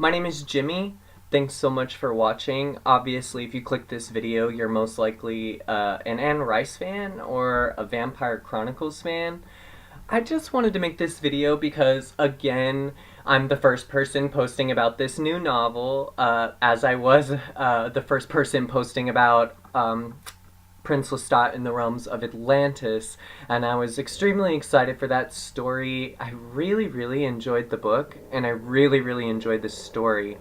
My name is Jimmy. Thanks so much for watching. Obviously, if you click this video, you're most likely an Anne Rice fan or a Vampire Chronicles fan. I just wanted to make this video because, again, I'm the first person posting about this new novel, as I was the first person posting about Prince Lestat in the realms of Atlantis, and I was extremely excited for that story. I really enjoyed the book, and I really enjoyed the story.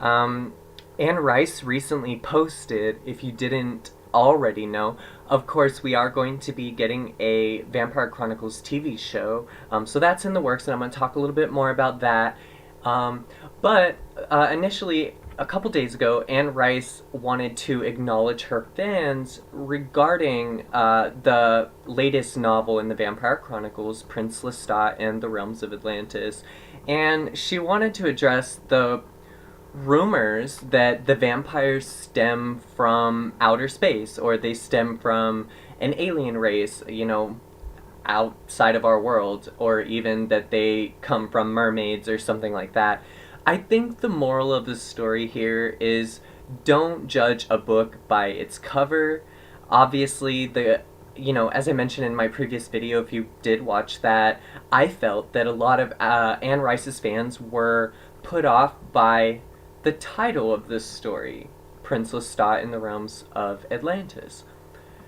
Anne Rice recently posted, if you didn't already know, of course we are going to be getting a Vampire Chronicles TV show, so that's in the works, and I'm going to talk a little bit more about that. But initially, a couple days ago, Anne Rice wanted to acknowledge her fans regarding the latest novel in the Vampire Chronicles, Prince Lestat and the Realms of Atlantis, and she wanted to address the rumors that the vampires stem from outer space, or they stem from an alien race, outside of our world, or even that they come from mermaids or something like that. I think the moral of the story here is don't judge a book by its cover. Obviously, as I mentioned in my previous video, if you did watch that, I felt that a lot of Anne Rice's fans were put off by the title of this story, Prince Lestat in the Realms of Atlantis.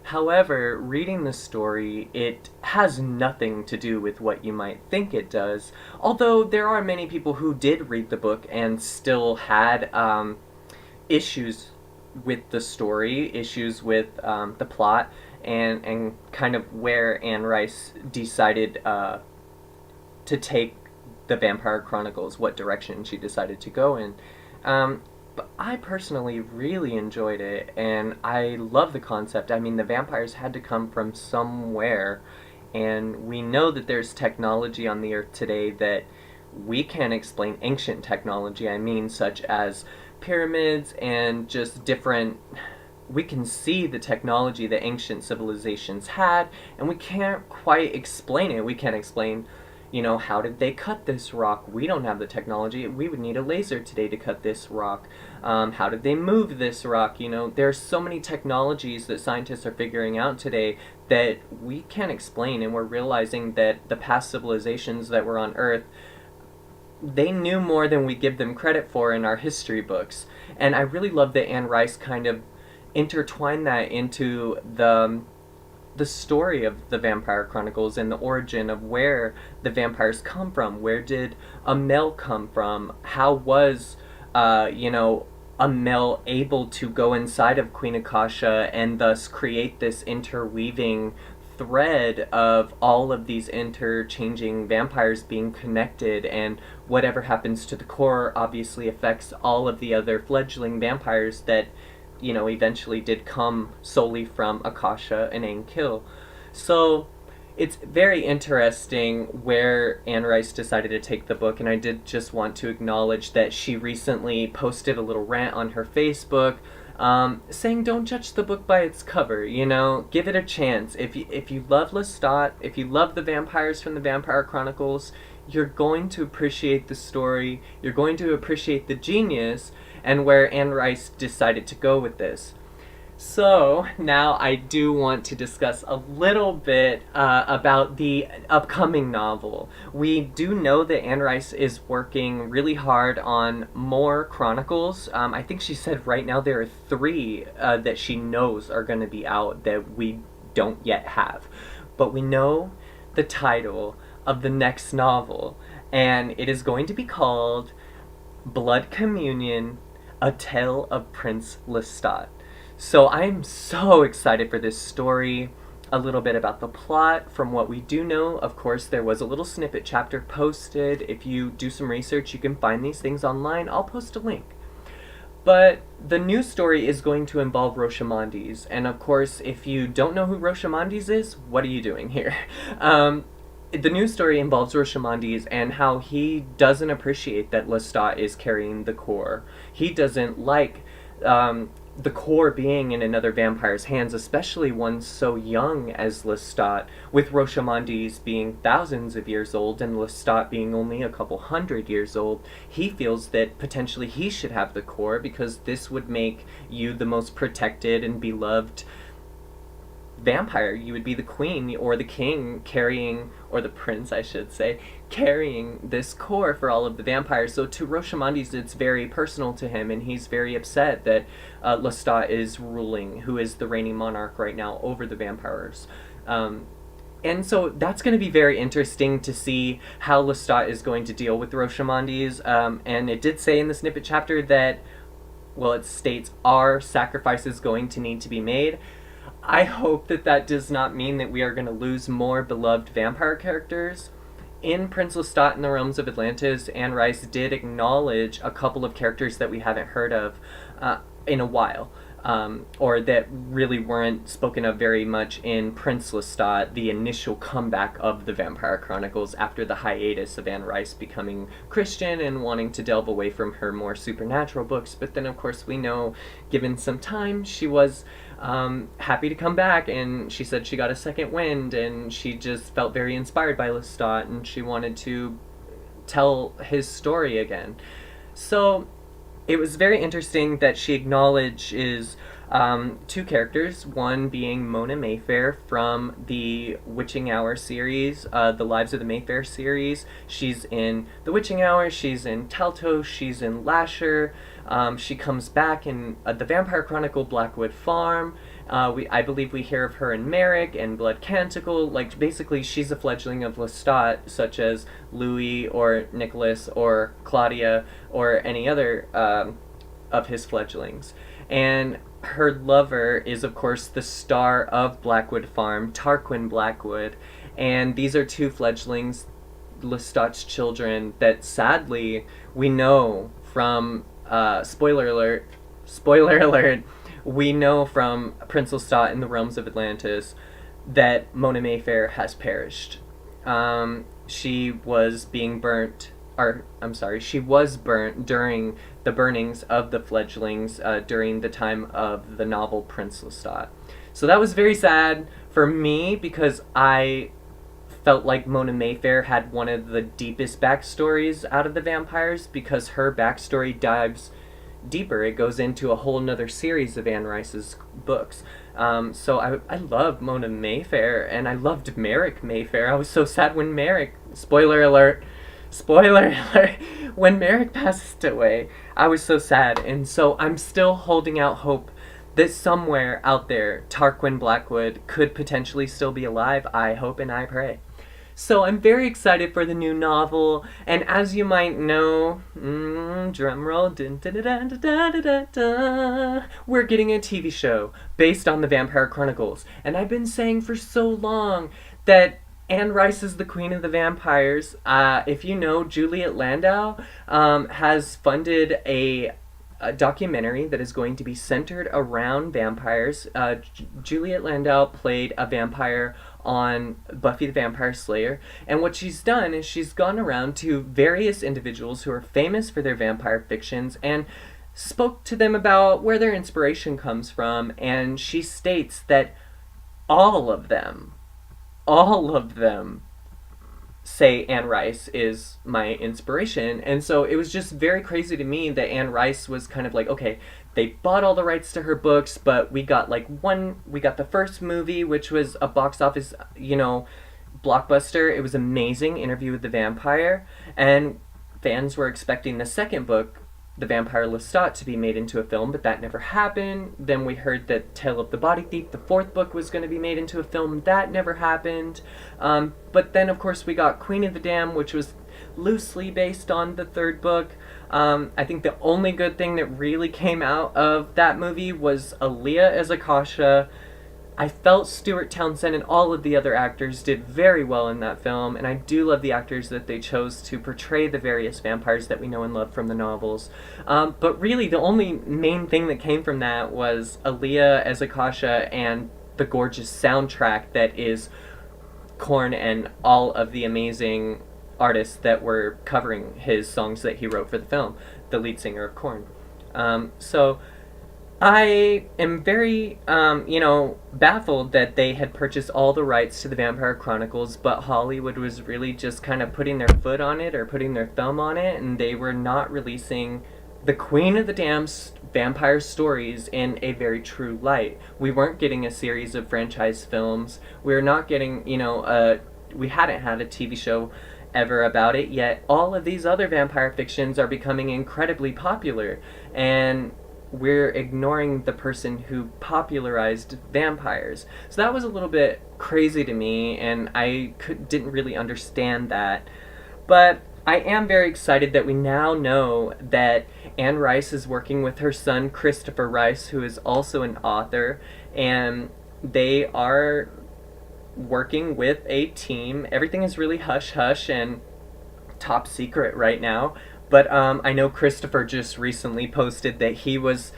However, reading the story, it has nothing to do with what you might think it does, although there are many people who did read the book and still had issues with the story, issues with the plot, and kind of where Anne Rice decided to take the Vampire Chronicles, what direction she decided to go in. But I personally really enjoyed it, and I love the concept. I mean, the vampires had to come from somewhere, and we know that there's technology on the Earth today that we can't explain. Ancient technology, I mean, such as pyramids and just different... We can see the technology that ancient civilizations had, and we can't quite explain it. We can't explain, how did they cut this rock? We don't have the technology. We would need a laser today to cut this rock. How did they move this rock? There's so many technologies that scientists are figuring out today that we can't explain, and we're realizing that the past civilizations that were on Earth, they knew more than we give them credit for in our history books. And I really love that Anne Rice kind of intertwined that into the story of the Vampire Chronicles and the origin of where the vampires come from. Where did Amel come from? How was, Amel able to go inside of Queen Akasha and thus create this interweaving thread of all of these interchanging vampires being connected, and whatever happens to the core obviously affects all of the other fledgling vampires that eventually did come solely from Akasha and Ankil. So it's very interesting where Anne Rice decided to take the book, and I did just want to acknowledge that she recently posted a little rant on her Facebook saying don't judge the book by its cover, give it a chance. If you love Lestat, if you love the vampires from the Vampire Chronicles, you're going to appreciate the story, you're going to appreciate the genius, and where Anne Rice decided to go with this. So, now I do want to discuss a little bit about the upcoming novel. We do know that Anne Rice is working really hard on more Chronicles. I think she said right now there are 3 that she knows are going to be out that we don't yet have. But we know the title of the next novel, and it is going to be called Blood Communion, A Tale of Prince Lestat. So I'm so excited for this story. A little bit about the plot. From what we do know, of course, there was a little snippet chapter posted. If you do some research, you can find these things online. I'll post a link. But the new story is going to involve Roshamondes, and of course, if you don't know who Roshamondes is, what are you doing here? The new story involves Roshamondes and how he doesn't appreciate that Lestat is carrying the core. He doesn't like the core being in another vampire's hands, especially one so young as Lestat, with Roshamondes being thousands of years old and Lestat being only a couple hundred years old, he feels that potentially he should have the core because this would make you the most protected and beloved vampire. You would be the queen or the king carrying, or the prince I should say, carrying this core for all of the vampires. So to Roshamondes, it's very personal to him, and he's very upset that Lestat is ruling, who is the reigning monarch right now over the vampires. And so that's going to be very interesting to see how Lestat is going to deal with Roshamondes. And it did say in the snippet chapter that, well, it states, our sacrifice is going to need to be made. I hope that that does not mean that we are going to lose more beloved vampire characters. In Prince Lestat in the Realms of Atlantis, Anne Rice did acknowledge a couple of characters that we haven't heard of in a while, or that really weren't spoken of very much in Prince Lestat, the initial comeback of the Vampire Chronicles after the hiatus of Anne Rice becoming Christian and wanting to delve away from her more supernatural books. But then, of course, we know, given some time, she was happy to come back, and she said she got a second wind, and she just felt very inspired by Lestat, and she wanted to tell his story again. So it was very interesting that she acknowledges two characters, one being Mona Mayfair from the Witching Hour series, the Lives of the Mayfair series. She's in The Witching Hour, she's in Taltos, she's in Lasher. She comes back in the Vampire Chronicle Blackwood Farm. I believe we hear of her in Merrick and Blood Canticle. Like, basically, she's a fledgling of Lestat, such as Louis or Nicholas or Claudia or any other of his fledglings. And her lover is, of course, the star of Blackwood Farm, Tarquin Blackwood. And these are two fledglings, Lestat's children, that sadly we know from spoiler alert, we know from Prince Lestat in the Realms of Atlantis that Mona Mayfair has perished. She was burnt during the burnings of the fledglings during the time of the novel Prince Lestat. So that was very sad for me because I felt like Mona Mayfair had one of the deepest backstories out of the vampires because her backstory dives deeper. It goes into a whole nother series of Anne Rice's books. So I loved Mona Mayfair, and I loved Merrick Mayfair. I was so sad when Merrick, spoiler alert, when Merrick passed away. I was so sad, and so I'm still holding out hope that somewhere out there Tarquin Blackwood could potentially still be alive. I hope and I pray. So I'm very excited for the new novel, and as you might know, drumroll, we're getting a TV show based on the Vampire Chronicles. And I've been saying for so long that Anne Rice is the queen of the vampires. If you know, Juliet Landau has funded a documentary that is going to be centered around vampires. Juliet Landau played a vampire on Buffy the Vampire Slayer, and what she's done is she's gone around to various individuals who are famous for their vampire fictions and spoke to them about where their inspiration comes from, and she states that all of them say Anne Rice is my inspiration. And so it was just very crazy to me that Anne Rice was kind of like, okay, they bought all the rights to her books, but we got the first movie, which was a box office, blockbuster. It was amazing, Interview with the Vampire, and fans were expecting the second book, The Vampire Lestat, to be made into a film, but that never happened. Then we heard that Tale of the Body Thief, the fourth book, was going to be made into a film. That never happened. But then, of course, we got Queen of the Dam, which was loosely based on the third book. I think the only good thing that really came out of that movie was Aaliyah as Akasha. I felt Stuart Townsend and all of the other actors did very well in that film, and I do love the actors that they chose to portray the various vampires that we know and love from the novels. But really, the only main thing that came from that was Aaliyah as Akasha and the gorgeous soundtrack that is Korn and all of the amazing artists that were covering his songs that he wrote for the film, the lead singer of Korn. So I am very, baffled that they had purchased all the rights to the Vampire Chronicles, but Hollywood was really just kind of putting their foot on it or putting their thumb on it, and they were not releasing the Queen of the Damned vampire stories in a very true light. We weren't getting a series of franchise films. We were not getting, we hadn't had a TV show ever about it, yet all of these other vampire fictions are becoming incredibly popular. And we're ignoring the person who popularized vampires. So that was a little bit crazy to me, and didn't really understand that. But I am very excited that we now know that Anne Rice is working with her son Christopher Rice, who is also an author, and they are working with a team. Everything is really hush hush and top secret right now. But I know Christopher just recently posted that he was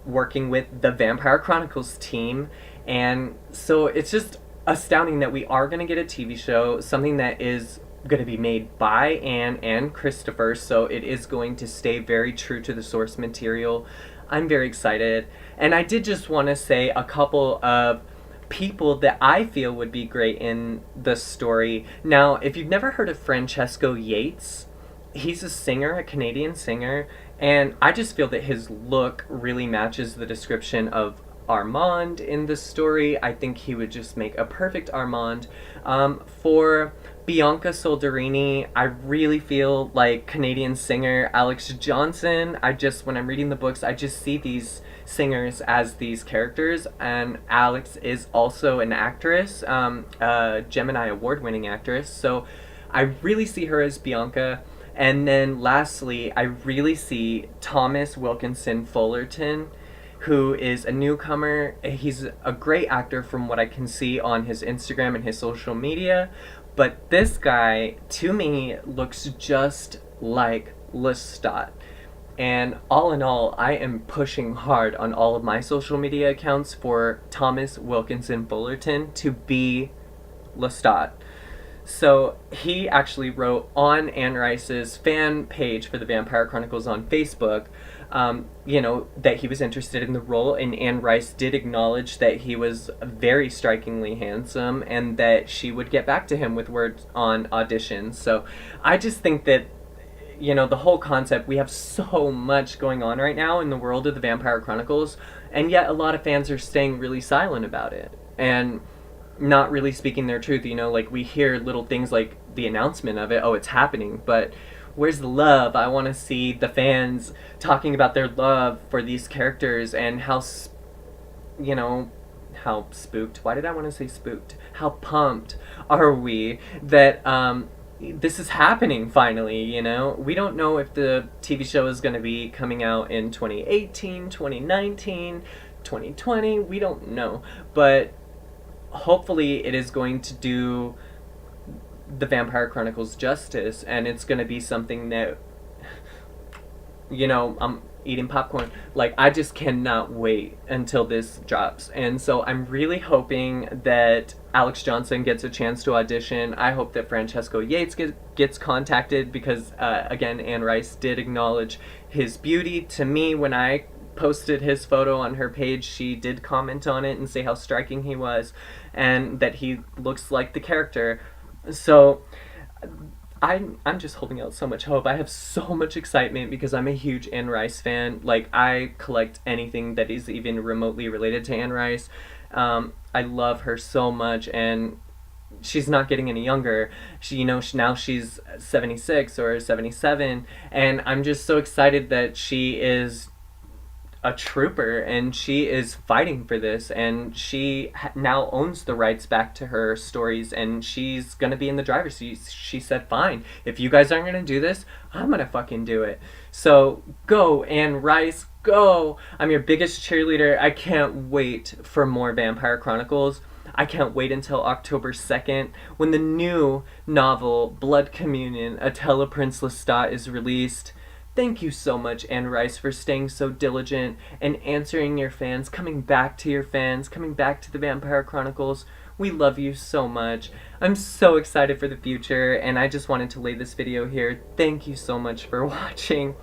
working with the Vampire Chronicles team. And so it's just astounding that we are going to get a TV show, something that is going to be made by Anne and Christopher. So it is going to stay very true to the source material. I'm very excited. And I did just want to say a couple of people that I feel would be great in the story. Now, if you've never heard of Francesco Yates, he's a singer, a Canadian singer, and I just feel that his look really matches the description of Armand in the story. I think he would just make a perfect Armand. For Bianca Solderini, I really feel like Canadian singer Alex Johnson. When I'm reading the books, I just see these singers as these characters, and Alex is also an actress, a Gemini award-winning actress, so I really see her as Bianca. And then lastly, I really see Thomas Wilkinson Fullerton, who is a newcomer. He's a great actor from what I can see on his Instagram and his social media, but this guy, to me, looks just like Lestat. And all in all, I am pushing hard on all of my social media accounts for Thomas Wilkinson Fullerton to be Lestat. So he actually wrote on Anne Rice's fan page for the Vampire Chronicles on Facebook, that he was interested in the role, and Anne Rice did acknowledge that he was very strikingly handsome and that she would get back to him with words on auditions. So I just think that, the whole concept, we have so much going on right now in the world of the Vampire Chronicles, and yet a lot of fans are staying really silent about it and not really speaking their truth. Like, we hear little things like the announcement of it, oh, it's happening, but where's the love? I want to see the fans talking about their love for these characters and how spooked, why did I want to say spooked? How pumped are we that this is happening finally. We don't know if the TV show is going to be coming out in 2018, 2019, 2020, we don't know, but hopefully it is going to do the Vampire Chronicles justice, and it's going to be something that, I'm eating popcorn. Like, I just cannot wait until this drops. And so I'm really hoping that Alex Johnson gets a chance to audition. I hope that Francesco Yates gets contacted because, again, Anne Rice did acknowledge his beauty. To me, when I posted his photo on her page, she did comment on it and say how striking he was and that he looks like the character. So I'm just holding out so much hope. I have so much excitement because I'm a huge Anne Rice fan. Like, I collect anything that is even remotely related to Anne Rice. I love her so much, and she's not getting any younger. Now she's 76 or 77, and I'm just so excited that she is a trooper and she is fighting for this, and she now owns the rights back to her stories, and she's gonna be in the driver's seat. She said, fine, if you guys aren't gonna do this, I'm gonna fucking do it. So go, Anne Rice, go. I'm your biggest cheerleader. I can't wait for more Vampire Chronicles. I can't wait until October 2nd when the new novel Blood Communion, Attila Prince Lestat, is released. Thank you so much, Anne Rice, for staying so diligent and answering your fans, coming back to your fans, coming back to the Vampire Chronicles. We love you so much. I'm so excited for the future, and I just wanted to lay this video here. Thank you so much for watching.